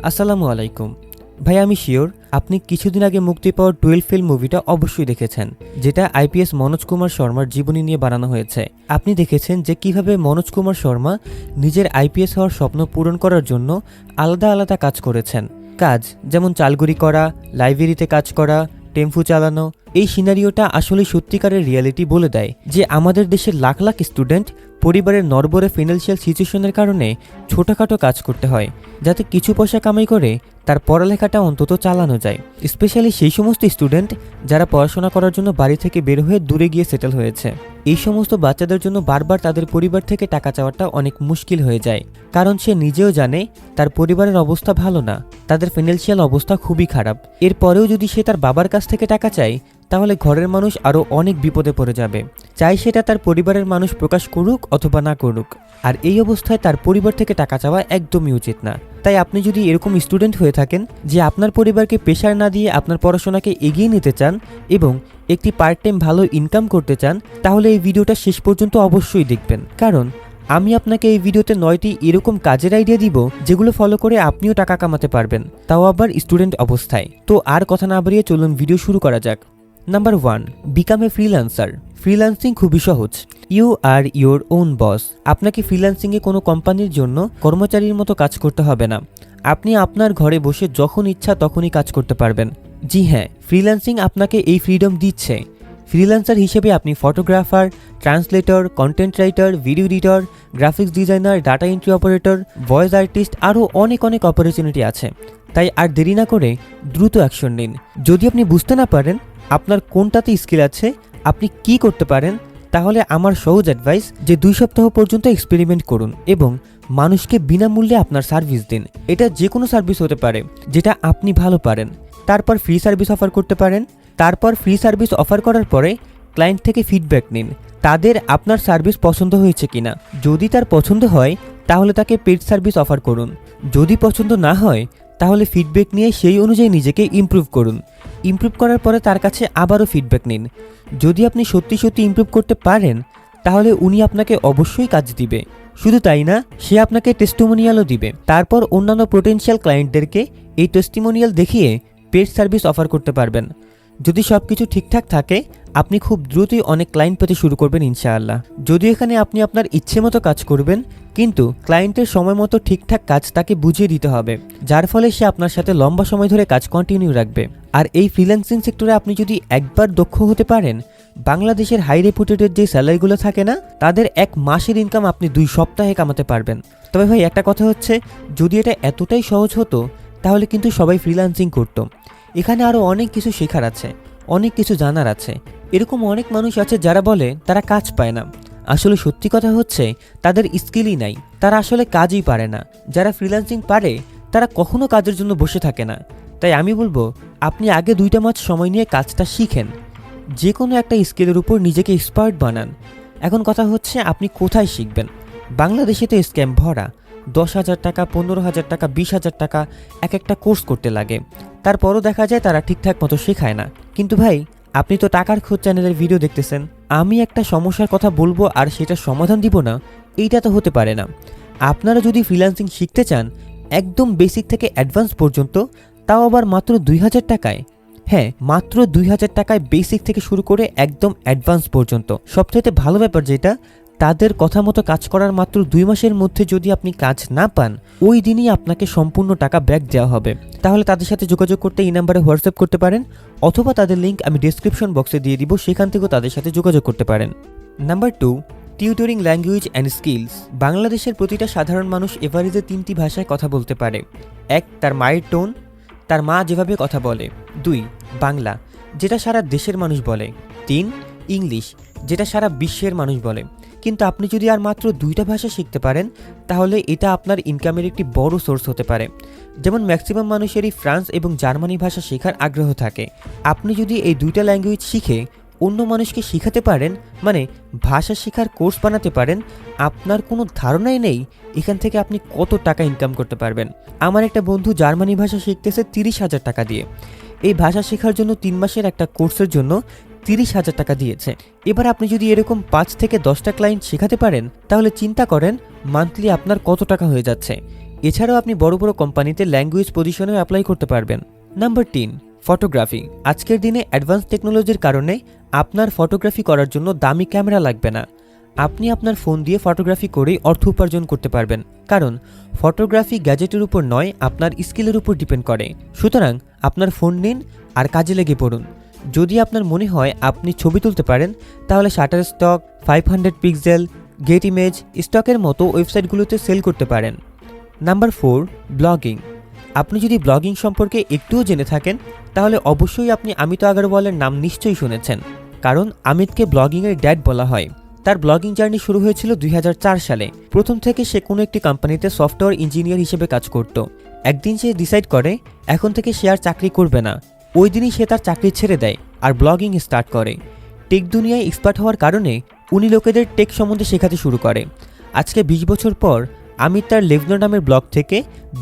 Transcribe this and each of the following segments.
আসসালামু আলাইকুম ভাই, আমি শিওর আপনি কিছুদিন আগে মুক্তি পাওয়া 12 ফেল মুভিটা অবশ্যই দেখেছেন, যেটা আইপিএস মনোজ কুমার শর্মার জীবনী নিয়ে বানানো হয়েছে। আপনি দেখেছেন যে কিভাবে মনোজ কুমার শর্মা নিজের আইপিএস হওয়ার স্বপ্ন পূরণ করার জন্য আলাদা আলাদা কাজ করেছেন। কাজ যেমন চালগুড়ি করা, লাইব্রেরিতে কাজ করা, টেম্পু চালানো। এই সিনারিওটা আসলে সত্যিকারের রিয়ালিটি বলে দেয় যে আমাদের দেশের লাখ লাখ স্টুডেন্ট পরিবারের নড়বড়ে ফিনান্সিয়াল সিচুয়েশনের কারণে ছোটোখাটো কাজ করতে হয়, যাতে কিছু পয়সা কামাই করে তার পড়ালেখাটা অন্তত চালানো যায়। স্পেশালি সেই সমস্ত স্টুডেন্ট যারা পড়াশোনা করার জন্য বাড়ি থেকে বের হয়ে দূরে গিয়ে সেটেল হয়েছে। এই সমস্ত বাচ্চাদের জন্য বারবার তাদের পরিবার থেকে টাকা চাওয়াটা অনেক মুশকিল হয়ে যায়, কারণ সে নিজেও জানে তার পরিবারের অবস্থা ভালো না, তাদের ফিনান্সিয়াল অবস্থা খুবই খারাপ। এরপরেও যদি সে তার বাবার কাছ থেকে টাকা চায়, তাহলে ঘরের মানুষ আরও অনেক বিপদে পড়ে যাবে, চাই সেটা তার পরিবারের মানুষ প্রকাশ করুক অথবা না করুক। আর এই অবস্থায় তার পরিবার থেকে টাকা চাওয়া একদমই উচিত না। তাই আপনি যদি এরকম স্টুডেন্ট হয়ে থাকেন যে আপনার পরিবারকে প্রেশার না দিয়ে আপনার পড়াশোনাকে এগিয়ে নিতে চান এবং একটি পার্ট টাইম ভালো ইনকাম করতে চান, তাহলে এই ভিডিওটা শেষ পর্যন্ত অবশ্যই দেখবেন, কারণ আমি আপনাকে এই ভিডিওতে 9টি এরকম কাজের আইডিয়া দিব যেগুলো ফলো করে আপনিও টাকা কামাতে পারবেন, তাও আবার স্টুডেন্ট অবস্থায়। তো আর কথা না বাড়িয়ে চলুন ভিডিও শুরু করা যাক। Number 1, become a freelancer. Freelancing খুবই সহজ। You are your own boss. আপনাকে ফ্রিল্যান্সিংয়ে কোনো কোম্পানির জন্য কর্মচারীর মতো কাজ করতে হবে না। আপনি আপনার ঘরে বসে যখন ইচ্ছা তখনই কাজ করতে পারবেন। জি হ্যাঁ, ফ্রিল্যান্সিং আপনাকে এই ফ্রিডম দিচ্ছে। ফ্রিল্যান্সার হিসেবে আপনি photographer, translator, content writer, video editor, graphics designer, data entry operator, voice artist আরও অনেক অপরচুনিটি আছে। তাই আর দেরি না করে দ্রুত অ্যাকশন নিন। যদি আপনি বুঝতে না পারেন আপনার কোনটাতে স্কিল আছে, আপনি কি করতে পারেন, তাহলে আমার সহজ অ্যাডভাইস যে 2 সপ্তাহ পর্যন্ত এক্সপেরিমেন্ট করুন এবং মানুষকে বিনামূল্যে আপনার সার্ভিস দিন। এটা যে কোনো সার্ভিস হতে পারে যেটা আপনি ভালো পারেন। তারপর ফ্রি সার্ভিস অফার করতে পারেন। তারপর ফ্রি সার্ভিস অফার করার পরে ক্লায়েন্ট থেকে ফিডব্যাক নিন, তাদের আপনার সার্ভিস পছন্দ হয়েছে কিনা। যদি তার পছন্দ হয় তাহলে তাকে পেড সার্ভিস অফার করুন। যদি পছন্দ না হয় তাহলে ফিডব্যাক নিয়ে সেই অনুযায়ী নিজেকে ইমপ্রুভ করুন। ইমপ্রুভ করার পরে তার কাছে আবারও ফিডব্যাক নিন। যদি আপনি সত্যি সত্যি ইমপ্রুভ করতে পারেন তাহলে উনি আপনাকে অবশ্যই কাজ দিবে। শুধু তাই না, সে আপনাকে টেস্টিমোনিয়ালও দিবে। তারপর অন্যান্য পোটেনশিয়াল ক্লায়েন্টদেরকে এই টেস্টিমোনিয়াল দেখিয়ে পেড সার্ভিস অফার করতে পারবেন। যদি সব কিছু ঠিকঠাক থাকে আপনি খুব দ্রুতই অনেক ক্লায়েন্ট পেতে শুরু করবেন ইনশাআল্লাহ। যদিও এখানে আপনি আপনার ইচ্ছে মতো কাজ করবেন, কিন্তু ক্লায়েন্টের সময় মতো ঠিকঠাক কাজ তাকে বুঝিয়ে দিতে হবে, যার ফলে সে আপনার সাথে লম্বা সময় ধরে কাজ কন্টিনিউ রাখবে। আর এই ফ্রিল্যান্সিং সেক্টরে আপনি যদি একবার দক্ষ হতে পারেন, বাংলাদেশের হাই রেপুটেটেড যে স্যালারিগুলো থাকে না, তাদের 1 মাসের ইনকাম আপনি 2 সপ্তাহে কামাতে পারবেন। তবে ভাই একটা কথা হচ্ছে, যদি এটা এতটাই সহজ হতো তাহলে কিন্তু সবাই ফ্রিল্যান্সিং করতো। এখানে আরও অনেক কিছু শেখার আছে, অনেক কিছু জানার আছে। এরকম অনেক মানুষ আছে যারা বলে তারা কাজ পায় না। আসলে সত্যি কথা হচ্ছে তাদের স্কিলই নাই, তারা আসলে কাজই পারে না। যারা ফ্রিল্যান্সিং পারে তারা কখনো কাজের জন্য বসে থাকে না। তাই আমি বলবো আপনি আগে 2টা মাস সময় নিয়ে কাজটা শিখেন, যে কোনো একটা স্কিলের উপর নিজেকে এক্সপার্ট বানান। এখন কথা হচ্ছে আপনি কোথায় শিখবেন। বাংলাদেশে তো স্ক্যাম ভরা। 10,000 টাকা, 15,000 টাকা, 20,000 টাকা এক একটা কোর্স করতে লাগে। তারপরও দেখা যায় তারা ঠিকঠাক মতো শেখায় না। কিন্তু ভাই, আপনি তো টাকার খোঁজ চ্যানেলের ভিডিও দেখতেছেন, আমি একটা সমস্যার কথা বলবো আর সেটার সমাধান দিব না, এইটা তো হতে পারে না। আপনারা যদি ফ্রিল্যান্সিং শিখতে চান একদম বেসিক থেকে অ্যাডভান্স পর্যন্ত, তাও আবার মাত্র 2,000 টাকায়, হ্যাঁ মাত্র 2,000 টাকায় বেসিক থেকে শুরু করে একদম অ্যাডভান্স পর্যন্ত। সবথেকে ভালো ব্যাপার যেটা, তাদের কথা মতো কাজ করার মাত্র 2 মাসের মধ্যে যদি আপনি কাজ না পান, ওই দিনই আপনাকে সম্পূর্ণ টাকা ব্যাক দেওয়া হবে। তাহলে তাদের সাথে যোগাযোগ করতে এই নাম্বারে হোয়াটসঅ্যাপ করতে পারেন, অথবা তাদের লিঙ্ক আমি ডেসক্রিপশন বক্সে দিয়ে দিব, সেখান থেকেও তাদের সাথে যোগাযোগ করতে পারেন। Number 2, tutoring language and skills. বাংলাদেশের প্রতিটা সাধারণ মানুষ এভারেজে 3টি ভাষায় কথা বলতে পারে। 1, তার মায়ের টোন, তার মা যেভাবে কথা বলে। 2, বাংলা, যেটা সারা দেশের মানুষ বলে। 3, ইংলিশ, যেটা সারা বিশ্বের মানুষ বলে। কিন্তু আপনি যদি আর মাত্র 2টা ভাষা শিখতে পারেন, তাহলে এটা আপনার ইনকামের একটি বড় সোর্স হতে পারে। যেমন ম্যাক্সিমাম মানুষেরই ফ্রান্স এবং জার্মানি ভাষা শেখার আগ্রহ থাকে। আপনি যদি এই 2টা ল্যাঙ্গুয়েজ শিখে অন্য মানুষকে শেখাতে পারেন, মানে ভাষা শেখার কোর্স বানাতে পারেন, আপনার কোনো ধারণাই নেই এখান থেকে আপনি কত টাকা ইনকাম করতে পারবেন। আমার একটা বন্ধু জার্মানি ভাষা শিখতেছে 30,000 টাকা দিয়ে। এই ভাষা শেখার জন্য 3 মাসের একটা কোর্সের জন্য 30,000 টাকা দিয়েছে। এবার আপনি যদি এরকম 5 থেকে 10টা ক্লায়েন্ট শেখাতে পারেন, তাহলে চিন্তা করেন মান্থলি আপনার কত টাকা হয়ে যাচ্ছে। এছাড়াও আপনি বড় বড় কোম্পানিতে ল্যাঙ্গুয়েজ পজিশনেও অ্যাপ্লাই করতে পারবেন। Number 3, photography. আজকের দিনে অ্যাডভান্স টেকনোলজির কারণে আপনার ফটোগ্রাফি করার জন্য দামি ক্যামেরা লাগবে না। আপনি আপনার ফোন দিয়ে ফটোগ্রাফি করেই অর্থ উপার্জন করতে পারবেন, কারণ ফটোগ্রাফি গ্যাজেটের উপর নয়, আপনার স্কিলের উপর ডিপেন্ড করে। সুতরাং আপনার ফোন নিন আর কাজে লেগে পড়ুন। যদি আপনার মনে হয় আপনি ছবি তুলতে পারেন, তাহলে শাটারস্টক, 500 পিক্সেল, গেট ইমেজ, স্টকের মতো ওয়েবসাইটগুলোতে সেল করতে পারেন। Number 4, blogging. আপনি যদি ব্লগিং সম্পর্কে একটুও জেনে থাকেন, তাহলে অবশ্যই আপনি অমিত আগরওয়ালের নাম নিশ্চয়ই শুনেছেন, কারণ অমিতকে ব্লগিংয়ের ড্যাড বলা হয়। তার ব্লগিং জার্নি শুরু হয়েছিল 2004 সালে। প্রথম থেকে সে কোনো একটি কোম্পানিতে সফটওয়্যার ইঞ্জিনিয়ার হিসেবে কাজ করত। একদিন সে ডিসাইড করে এখন থেকে সে আর চাকরি করবে না। ওই দিনই সে তার চাকরি ছেড়ে দেয় আর ব্লগিং স্টার্ট করে। টেক দুনিয়ায় এক্সপার্ট হওয়ার কারণে উনি লোকেদের টেক সম্বন্ধে শেখাতে শুরু করে। আজকে 20 বছর পর অমিত তার লেভনার নামের ব্লগ থেকে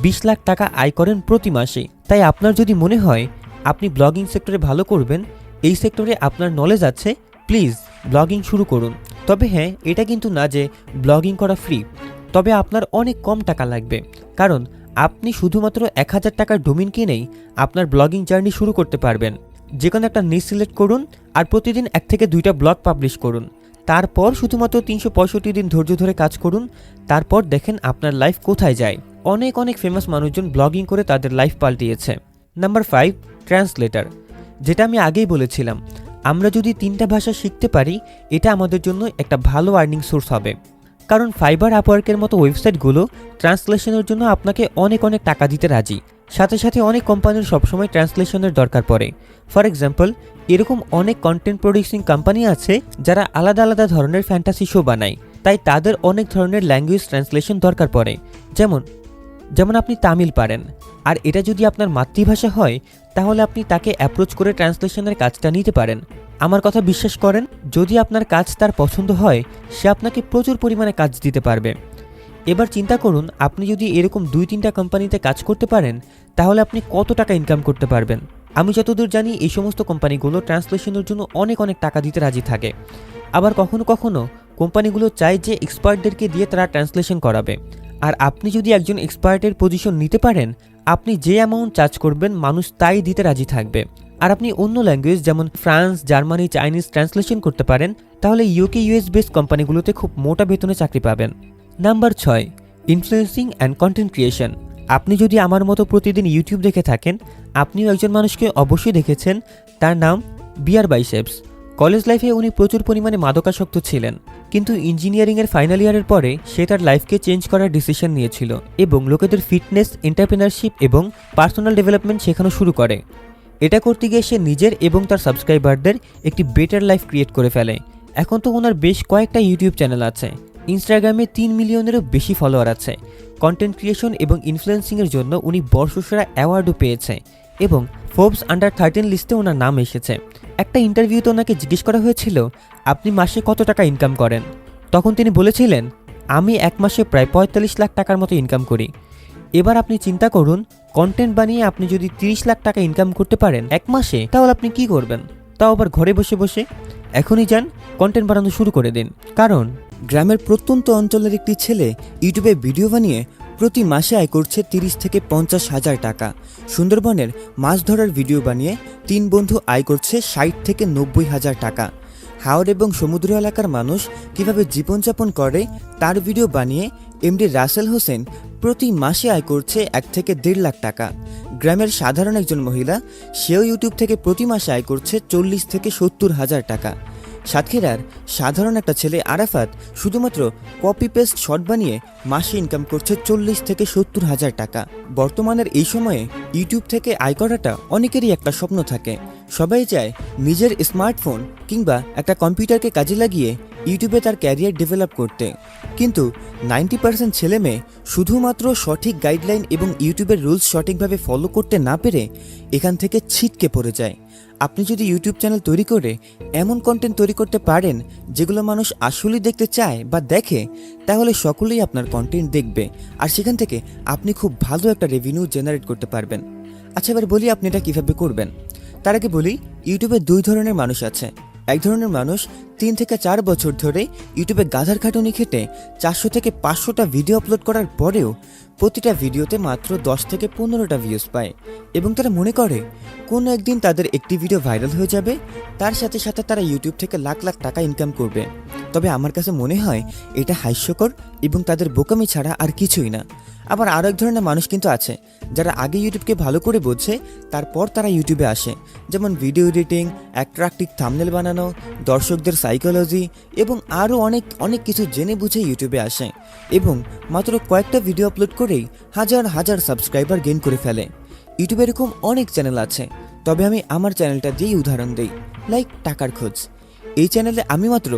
20 লাখ টাকা আয় করেন প্রতি মাসে। তাই আপনার যদি মনে হয় আপনি ব্লগিং সেক্টরে ভালো করবেন, এই সেক্টরে আপনার নলেজ আছে, প্লিজ ব্লগিং শুরু করুন। তবে হ্যাঁ, এটা কিন্তু না যে ব্লগিং করা ফ্রি, তবে আপনার অনেক কম টাকা লাগবে, কারণ আপনি শুধুমাত্র 1000 টাকার ডোমেইন কিনেই আপনার ব্লগিং জার্নি শুরু করতে পারবেন। যে কোনো একটা নিশ সিলেক্ট করুন আর প্রতিদিন 1 থেকে 2টা ব্লগ পাবলিশ করুন। তারপর শুধুমাত্র 365 দিন ধৈর্য ধরে কাজ করুন। তারপর দেখেন আপনার লাইফ কোথায় যায়। অনেক অনেক ফেমাস মানুষজন ব্লগিং করে তাদের লাইফ পাল্টিয়েছে। Number 5, translator. যেটা আমি আগেই বলেছিলাম, আমরা যদি 3টা ভাষা শিখতে পারি, এটা আমাদের জন্য একটা ভালো আর্নিং সোর্স হবে। কারণ ফাইবার, আপওয়ার্কের মতো ওয়েবসাইটগুলো ট্রান্সলেশনের জন্য আপনাকে অনেক অনেক টাকা দিতে রাজি। সাথে সাথে অনেক কোম্পানির সবসময় ট্রান্সলেশনের দরকার পড়ে। ফর এক্সাম্পল, এরকম অনেক কন্টেন্ট প্রডিউসিং কোম্পানি আছে যারা আলাদা আলাদা ধরনের ফ্যান্টাসি শো বানায়, তাই তাদের অনেক ধরনের ল্যাঙ্গুয়েজ ট্রান্সলেশন দরকার পড়ে। যেমন আপনি তামিল পারেন, আর এটা যদি আপনার মাতৃভাষা হয়, তাহলে আপনি তাকে অ্যাপ্রোচ করে ট্রান্সলেশনের কাজটা নিতে পারেন। আমার কথা বিশ্বাস করেন, যদি আপনার কাজ তার পছন্দ হয়, সে আপনাকে প্রচুর পরিমাণে কাজ দিতে পারবে। এবার চিন্তা করুন, আপনি যদি এরকম 2-3টা কোম্পানিতে কাজ করতে পারেন, তাহলে আপনি কত টাকা ইনকাম করতে পারবেন। আমি যতদূর জানি, এই সমস্ত কোম্পানিগুলো ট্রান্সলেশনের জন্য অনেক অনেক টাকা দিতে রাজি থাকে। আবার কখনো কখনো কোম্পানিগুলো চায় যে এক্সপার্টদেরকে দিয়ে তারা ট্রান্সলেশন করাবে। আর আপনি যদি একজন এক্সপার্টের পজিশন নিতে পারেন, আপনি যে অ্যামাউন্ট চার্জ করবেন মানুষ তাই দিতে রাজি থাকবে। আর আপনি অন্য ল্যাঙ্গুয়েজ যেমন ফ্রান্স, জার্মানি, চাইনিজ ট্রান্সলেশন করতে পারেন, তাহলে ইউকে, ইউএস বেস কোম্পানিগুলোতে খুব মোটা বেতনে চাকরি পাবেন। Number 6, influencing and content creation. আপনি যদি আমার মতো প্রতিদিন ইউটিউব দেখে থাকেন, আপনিও একজন মানুষকে অবশ্যই দেখেছেন, তার নাম বিয়ার বাইসেপস। কলেজ লাইফে উনি প্রচুর পরিমাণে মাদকাসক্ত ছিলেন, কিন্তু ইঞ্জিনিয়ারিংয়ের ফাইনাল ইয়ারের পরে সে তার লাইফকে চেঞ্জ করার ডিসিশন নিয়েছিল এবং লোকেদের ফিটনেস, এন্টারপ্রেনারশিপ এবং পার্সোনাল ডেভেলপমেন্ট শেখানো শুরু করে। এটা করতে গিয়ে সে নিজের এবং তার সাবস্ক্রাইবারদের একটি বেটার লাইফ ক্রিয়েট করে ফেলে। এখন তো ওনার বেশ কয়েকটা ইউটিউব চ্যানেল আছে, ইনস্টাগ্রামে 3 মিলিয়নেরও বেশি ফলোয়ার আছে। কন্টেন্ট ক্রিয়েশন এবং ইনফ্লুয়েন্সিংয়ের জন্য উনি বর্ষসেরা অ্যাওয়ার্ডও পেয়েছে এবং ফোর্বস আন্ডার 13 লিস্টে ওনার নাম এসেছে। একটা ইন্টারভিউতে ওনাকে জিজ্ঞেস করা হয়েছিল, আপনি মাসে কত টাকা ইনকাম করেন? তখন তিনি বলেছিলেন, আমি এক মাসে প্রায় 45 লাখ টাকার মতো ইনকাম করি। এবার আপনি চিন্তা করুন, কন্টেন্ট বানিয়ে আপনি যদি 30 লাখ টাকা ইনকাম করতে পারেন এক মাসে, তাহলে আপনি কি করবেন? তাও আবার ঘরে বসে বসে। এখনই যান, কন্টেন্ট বানানো শুরু করে দিন। কারণ গ্রামের প্রত্যন্ত অঞ্চলের একটি ছেলে ইউটিউবে ভিডিও বানিয়ে প্রতি মাসে আয় করছে 30 থেকে 50 হাজার টাকা। সুন্দরবনের মাছ ধরার ভিডিও বানিয়ে 3 বন্ধু আয় করছে 60 থেকে 90 হাজার টাকা। হাওর এবং সমুদ্র এলাকার মানুষ কিভাবে জীবনযাপন করে তার ভিডিও বানিয়ে এমডি রাসেল হোসেন প্রতি মাসে আয় করছে 1 থেকে 1.5 লাখ টাকা। গ্রামের সাধারণ একজন মহিলা, সেও ইউটিউব থেকে প্রতি মাসে আয় করছে 40 থেকে 70 হাজার টাকা। সাতক্ষীরার সাধারণ একটা ছেলে আরাফাত শুধুমাত্র কপি পেস্ট শর্ট বানিয়ে মাসে ইনকাম করছে 40 থেকে 70 হাজার টাকা। বর্তমানের এই সময়ে ইউটিউব থেকে আয় করাটা অনেকেরই একটা স্বপ্ন থাকে। সবাই চায় নিজের স্মার্টফোন কিংবা একটা কম্পিউটারকে কাজে লাগিয়ে ইউটিউবে তার ক্যারিয়ার ডেভেলপ করতে, কিন্তু 90% ছেলেমেয়ে শুধুমাত্র সঠিক গাইডলাইন এবং ইউটিউবের রুলস সঠিকভাবে ফলো করতে না পেরে এখান থেকে ছিটকে পড়ে যায়। আপনি যদি ইউটিউব চ্যানেল তৈরি করে এমন কন্টেন্ট তৈরি করতে পারেন যেগুলো মানুষ আসলেই দেখতে চায় বা দেখে, তাহলে সকলেই আপনার কন্টেন্ট দেখবে আর সেখান থেকে আপনি খুব ভালো একটা রেভিনিউ জেনারেট করতে পারবেন। আচ্ছা, এবার বলি আপনি এটা কীভাবে করবেন। তার আগে বলি, ইউটিউবে 2 ধরনের মানুষ আছে। এক ধরনের মানুষ 3 থেকে 4 বছর ধরে ইউটিউবে গাধার খাটুনি খেটে 400 থেকে 500টা ভিডিও আপলোড করার পরেও প্রতিটা ভিডিওতে মাত্র 10 থেকে 15টা ভিউজ পায় এবং তারা মনে করে কোনো একদিন তাদের একটি ভিডিও ভাইরাল হয়ে যাবে, তার সাথে সাথে তারা ইউটিউব থেকে লাখ লাখ টাকা ইনকাম করবে। তবে আমার কাছে মনে হয় এটা হাস্যকর এবং তাদের বোকামি ছাড়া আর কিছুই না। আবার আরও এক ধরনের মানুষ কিন্তু আছে যারা আগে ইউটিউবকে ভালো করে বোঝে, তারপর তারা ইউটিউবে আসে। যেমন ভিডিও এডিটিং, অ্যাট্রাকটিভ থাম্বনেল বানানো, দর্শকদের সাইকোলজি এবং আরও অনেক অনেক কিছু জেনে বুঝে ইউটিউবে আসে এবং মাত্র কয়েকটা ভিডিও আপলোড করেই হাজার হাজার সাবস্ক্রাইবার গেইন করে ফেলে। ইউটিউবে এরকম অনেক চ্যানেল আছে, তবে আমি আমার চ্যানেলটা দিয়েই উদাহরণ দিই, লাইক টাকার খোঁজ। এই চ্যানেলে আমি মাত্র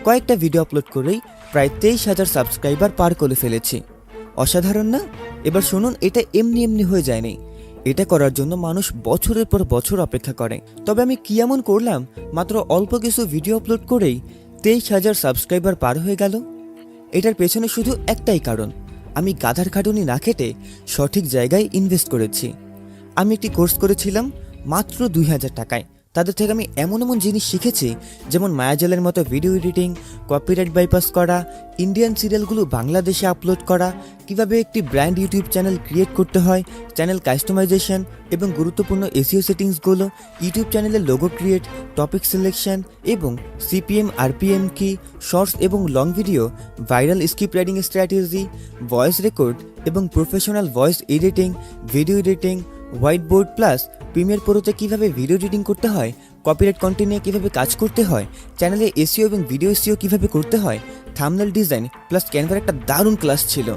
কয়েকটা ভিডিও আপলোড করেই প্রায় 23,000 সাবস্ক্রাইবার পার করে ফেলেছি। অসাধারণ না? এবার শুনুন, এটা এমনি এমনি হয়ে যায়নি। এটা করার জন্য মানুষ বছরের পর বছর অপেক্ষা করে। তবে আমি কি এমন করলাম মাত্র অল্প কিছু ভিডিও আপলোড করেই 23,000 সাবস্ক্রাইবার পার হয়ে গেল? এটার পেছনে শুধু একটাই কারণ, আমি গাধার খাটুনি না খেটে সঠিক জায়গায় ইনভেস্ট করেছি। আমি একটি কোর্স করেছিলাম মাত্র 2,000 টাকায়। তাদের থেকে আমি এমন এমন জিনিস শিখেছি, যেমন মায়াজালের মতো ভিডিও এডিটিং, কপিরাইট বাইপাস করা, ইন্ডিয়ান সিরিয়ালগুলো বাংলাদেশে আপলোড করা, কিভাবে একটি ব্র্যান্ড ইউটিউব চ্যানেল ক্রিয়েট করতে হয়, চ্যানেল কাস্টমাইজেশন এবং গুরুত্বপূর্ণ এসইও সেটিংসগুলো, ইউটিউব চ্যানেলের লোগো ক্রিয়েট, টপিক সিলেকশন এবং সিপিএম আরপিএম কি, শর্টস এবং long video, viral script writing strategy, voice record এবং professional voice editing, video editing, white board plus premiere প্রোতে কীভাবে ভিডিও এডিটিং করতে হয়, কপিরাইট কন্টেন্ট নিয়ে কীভাবে কাজ করতে হয়, চ্যানেলে এসইও এবং ভিডিও এসইও কীভাবে করতে হয়, থাম্বনেল ডিজাইন প্লাস ক্যানভার একটা দারুণ ক্লাস ছিল।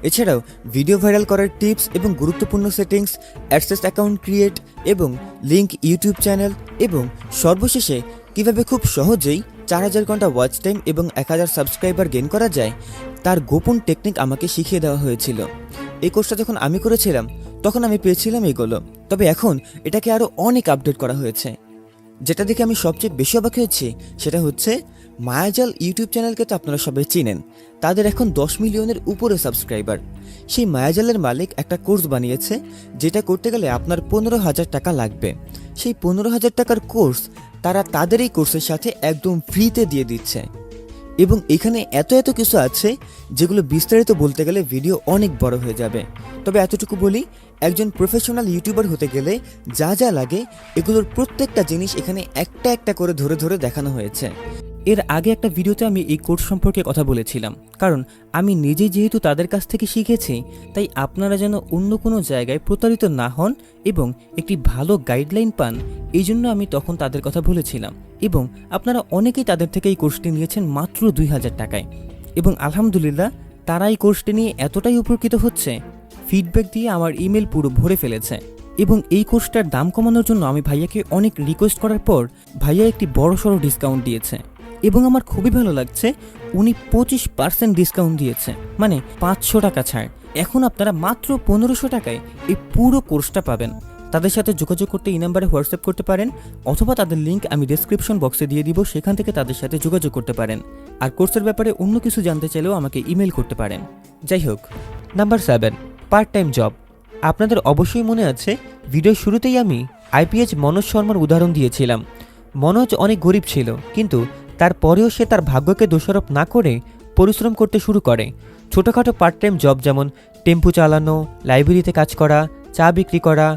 এছাড়াও ভিডিও ভাইরাল করার টিপস এবং গুরুত্বপূর্ণ সেটিংস, অ্যাডসেন্স অ্যাকাউন্ট ক্রিয়েট এবং লিঙ্ক ইউটিউব চ্যানেল, এবং সর্বশেষে কীভাবে খুব সহজেই 4,000 ঘন্টা ওয়াচ টাইম এবং 1,000 সাবস্ক্রাইবার গেইন করা যায়, তার গোপন টেকনিক আমাকে শিখিয়ে দেওয়া হয়েছিল। এই কোর্সটা যখন আমি করেছিলাম তখন আমি পেয়েছিলাম এগুলো, তবে এখন এটাকে আরও অনেক আপডেট করা হয়েছে। যেটা দেখে আমি সবচেয়ে বেশি অবাক হয়েছি সেটা হচ্ছে মায়াজাল ইউটিউব চ্যানেলকে তো আপনারা সবাই চিনেন, তাদের এখন 10 মিলিয়নের উপরে সাবস্ক্রাইবার। সেই মায়াজালের মালিক একটা কোর্স বানিয়েছে, যেটা করতে গেলে আপনার 15,000 টাকা লাগবে। সেই 15,000 টাকার কোর্স তারা তাদের এই কোর্সের সাথে একদম ফ্রিতে দিয়ে দিচ্ছে এবং এখানে এত এত কিছু আছে যেগুলো বিস্তারিত বলতে গেলে ভিডিও অনেক বড় হয়ে যাবে। তবে এতটুকু বলি, একজন প্রফেশনাল ইউটিউবার হতে গেলে যা যা লাগে এগুলোর প্রত্যেকটা জিনিস এখানে একটা একটা করে ধরে ধরে দেখানো হয়েছে। এর আগে একটা ভিডিওতে আমি এই কোর্স সম্পর্কে কথা বলেছিলাম, কারণ আমি নিজেই যেহেতু তাদের কাছ থেকে শিখেছি, তাই আপনারা যেন অন্য কোনো জায়গায় প্রতারিত না হন এবং একটি ভালো গাইডলাইন পান, এই জন্য আমি তখন তাদের কথা বলেছিলাম। এবং আপনারা অনেকেই তাদের থেকে এই কোর্সটি নিয়েছেন মাত্র 2,000 টাকায় এবং আলহামদুলিল্লাহ তারা এই কোর্সটি নিয়ে এতটাই উপকৃত হচ্ছে, ফিডব্যাক দিয়ে আমার ইমেল পুরো ভরে ফেলেছে। এবং এই কোর্সটার দাম কমানোর জন্য আমি ভাইয়াকে অনেক রিকোয়েস্ট করার পর ভাইয়া একটি বড়সড় ডিসকাউন্ট দিয়েছে এবং আমার খুবই ভালো লাগছে, উনি 25% ডিসকাউন্ট দিয়েছে, মানে 500 টাকা ছাড়। এখন আপনারা মাত্র 1,500 টাকায় এই পুরো কোর্সটা পাবেন। তাদের সাথে যোগাযোগ করতে এই নাম্বারে হোয়াটসঅ্যাপ করতে পারেন, অথবা তাদের লিঙ্ক আমি ডেসক্রিপশন বক্সে দিয়ে দিব, সেখান থেকে তাদের সাথে যোগাযোগ করতে পারেন। আর কোর্সের ব্যাপারে অন্য কিছু জানতে চাইলেও আমাকে ইমেল করতে পারেন। যাই হোক, নাম্বার 7, পার্ট টাইম জব। আপনাদের অবশ্যই মনে আছে ভিডিওর শুরুতেই আমি আইপিএস মনোজ শর্মার উদাহরণ দিয়েছিলাম। মনোজ অনেক গরিব ছিল, কিন্তু তারপরেও সে তার ভাগ্যকে দোষারোপ না করে পরিশ্রম করতে শুরু করে। ছোটোখাটো পার্ট টাইম জব যেমন টেম্পু চালানো, লাইব্রেরিতে কাজ করা, চা বিক্রি করা,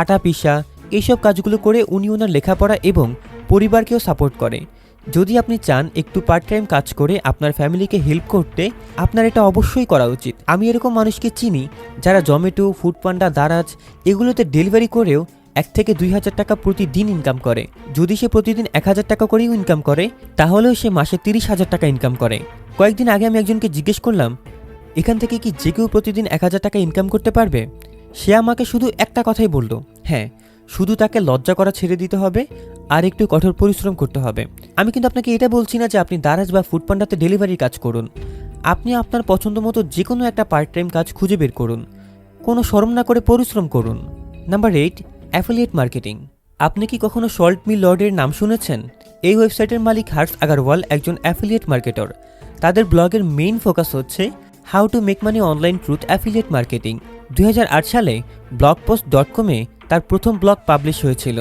আটা পিসা, এইসব কাজগুলো করে উনি ওনার লেখাপড়া এবং পরিবারকেও সাপোর্ট করে। যদি আপনি চান একটু পার্ট টাইম কাজ করে আপনার ফ্যামিলিকে হেল্প করতে, আপনার এটা অবশ্যই করা উচিত। আমি এরকম মানুষকে চিনি যারা জোম্যাটো, ফুড পান্ডা, দারাজ এগুলোতে ডেলিভারি করেও 1 থেকে 2,000 টাকা প্রতিদিন ইনকাম করে। যদি সে প্রতিদিন 1,000 টাকা করেও ইনকাম করে, তাহলেও সে মাসে 30,000 টাকা ইনকাম করে। কয়েকদিন আগে আমি একজনকে জিজ্ঞেস করলাম, এখান থেকে কি যে কেউ প্রতিদিন 1,000 টাকা ইনকাম করতে পারবে? সে আমাকে শুধু একটা কথাই বলল, হ্যাঁ, শুধু তাকে লজ্জা করা ছেড়ে দিতে হবে আর একটু কঠোর পরিশ্রম করতে হবে। আমি কিন্তু আপনাকে এটা বলছি না যে আপনি দারাজ বা ফুড পান্ডাতে ডেলিভারির কাজ করুন। আপনি আপনার পছন্দ মতো যে কোনো একটা পার্ট টাইম কাজ খুঁজে বের করুন, কোনো শরম না করে পরিশ্রম করুন। Number 8, affiliate marketing. আপনি কি কখনো সল্ট মি লর্ডের নাম শুনেছেন? এই ওয়েবসাইটের মালিক হার্ষ আগারওয়াল একজন অ্যাফিলিয়েট মার্কেটর। তাদের ব্লগের মেইন ফোকাস হচ্ছে how to make money online through affiliate marketing. 2008 সালে blogpost.com-এ তার প্রথম ব্লগ পাবলিশ হয়েছিল,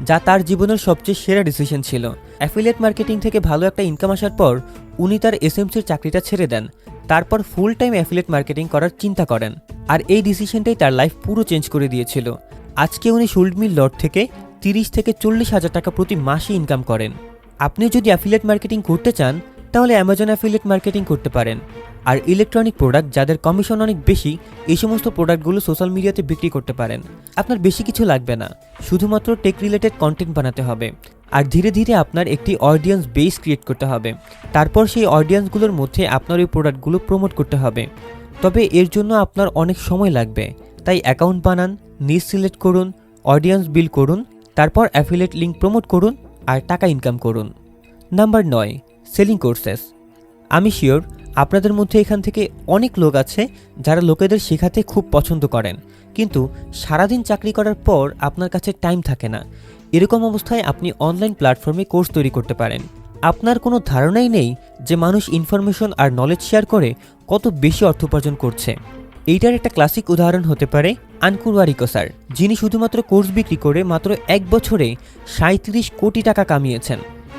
যা তার জীবনের সবচেয়ে সেরা ডিসিশন ছিল। অ্যাফিলিয়েট মার্কেটিং থেকে ভালো একটা ইনকাম আসার পর উনি তার এসএমসির চাকরিটা ছেড়ে দেন। তারপর ফুল টাইম অ্যাফিলিয়েট মার্কেটিং করার চিন্তা করেন। আর এই ডিসিশনটাই তার লাইফ পুরো চেঞ্জ করে দিয়েছিল। আজকে উনি শুল্ড মিল লট থেকে 30 থেকে 40 হাজার টাকা প্রতি মাসে ইনকাম করেন। আপনি যদি অ্যাফিলিয়েট মার্কেটিং করতে চান তাহলে অ্যামাজন অ্যাফিলিয়েট মার্কেটিং করতে পারেন। আর ইলেকট্রনিক প্রোডাক্ট যাদের কমিশন অনেক বেশি, এই সমস্ত প্রোডাক্টগুলো সোশ্যাল মিডিয়াতে বিক্রি করতে পারেন। আপনার বেশি কিছু লাগবে না, শুধুমাত্র টেক রিলেটেড কন্টেন্ট বানাতে হবে। আর ধীরে ধীরে আপনার একটি অডিয়েন্স বেস ক্রিয়েট করতে হবে। তারপর সেই অডিয়েন্সগুলোর মধ্যে আপনার ওই প্রোডাক্টগুলো প্রমোট করতে হবে। তবে এর জন্য আপনার অনেক সময় লাগবে। তাই অ্যাকাউন্ট বানান, নিশ সিলেক্ট করুন, অডিয়েন্স বিল্ড করুন, তারপর অ্যাফিলিয়েট লিঙ্ক প্রমোট করুন আর টাকা ইনকাম করুন। Number 9, selling courses. আমি শিওর আপনাদের মধ্যে এখান থেকে অনেক লোক আছে যারা লোকেদের শেখাতে খুব পছন্দ করেন, কিন্তু সারাদিন চাকরি করার পর আপনার কাছে টাইম থাকে না। এরকম অবস্থায় আপনি অনলাইন প্ল্যাটফর্মে কোর্স তৈরি করতে পারেন। আপনার কোনো ধারণাই নেই যে মানুষ ইনফরমেশন আর নলেজ শেয়ার করে কত বেশি অর্থ উপার্জন করছে। এইটার একটা ক্লাসিক উদাহরণ হতে পারে আনকুরওয়ারিকো স্যার, যিনি শুধুমাত্র কোর্স বিক্রি করে মাত্র 1 বছরে 37 কোটি টাকা কামিয়েছেন।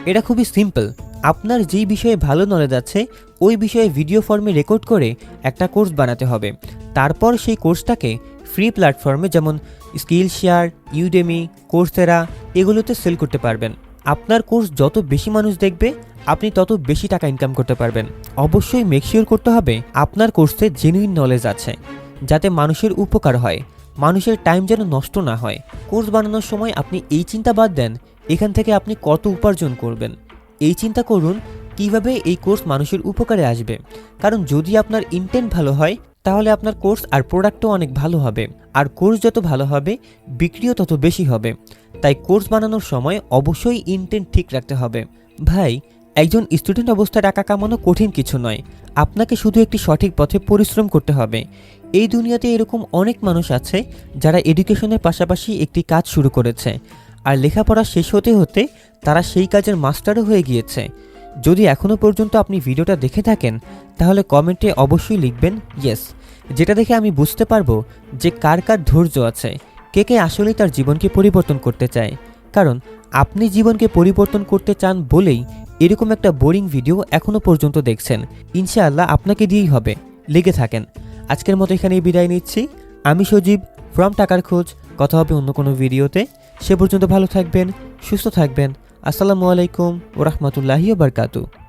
এটা খুবই সিম্পল। আপনার যেই বিষয়ে ভালো নলেজ আছে ওই বিষয়ে ভিডিও ফর্মে রেকর্ড করে একটা কোর্স বানাতে হবে। তারপর সেই কোর্সটাকে ফ্রি প্ল্যাটফর্মে যেমন স্কিলশেয়ার, ইউডেমি, কোর্সেরা এগুলোতে সেল করতে পারবেন। আপনার কোর্স যত বেশি মানুষ দেখবে আপনি তত বেশি টাকা ইনকাম করতে পারবেন। অবশ্যই মেক শিওর করতে হবে আপনার কোর্সে জেনুইন নলেজ আছে, যাতে মানুষের উপকার হয়, মানুষের টাইম যেন নষ্ট না হয়। কোর্স বানানোর সময় আপনি এই চিন্তা বাদ দেন এখান থেকে আপনি কত উপার্জন করবেন। এই চিন্তা করুন কিভাবে এই কোর্স মানুষের উপকারে আসবে। কারণ যদি আপনার ইন্টেন্ট ভালো হয় তাহলে আপনার কোর্স আর প্রোডাক্টও অনেক ভালো হবে। আর কোর্স যত ভালো হবে বিক্রিও তত বেশি হবে। তাই কোর্স বানানোর সময় অবশ্যই ইন্টেন্ট ঠিক রাখতে হবে। ভাই, একজন স্টুডেন্ট অবস্থায় টাকা কামানো কঠিন কিছু নয়। আপনাকে শুধু একটি সঠিক পথে পরিশ্রম করতে হবে। এই দুনিয়াতে এরকম অনেক মানুষ আছে যারা এডুকেশনের পাশাপাশি একটি কাজ শুরু করেছে, আর লেখাপড়া শেষ হতে হতে তারা সেই কাজের মাস্টারও হয়ে গিয়েছে। যদি এখনও পর্যন্ত আপনি ভিডিওটা দেখে থাকেন তাহলে কমেন্টে অবশ্যই লিখবেন ইয়েস, যেটা দেখে আমি বুঝতে পারবো যে কার কার ধৈর্য আছে, কে কে আসলেই তার জীবনকে পরিবর্তন করতে চায়। কারণ আপনি জীবনকে পরিবর্তন করতে চান বলেই এরকম একটা বোরিং ভিডিও এখনও পর্যন্ত দেখছেন। ইনশাআল্লাহ আপনাকে দিয়েই হবে, লেগে থাকেন। আজকের মতো এখানেই বিদায় নিচ্ছি। আমি সজীব ফ্রম টাকার খোঁজ। কথা হবে অন্য কোনো ভিডিওতে। সে পর্যন্ত ভালো থাকবেন, সুস্থ থাকবেন। আসসালামু আলাইকুম ওয়া রাহমাতুল্লাহি ওয়া বারাকাতুহু।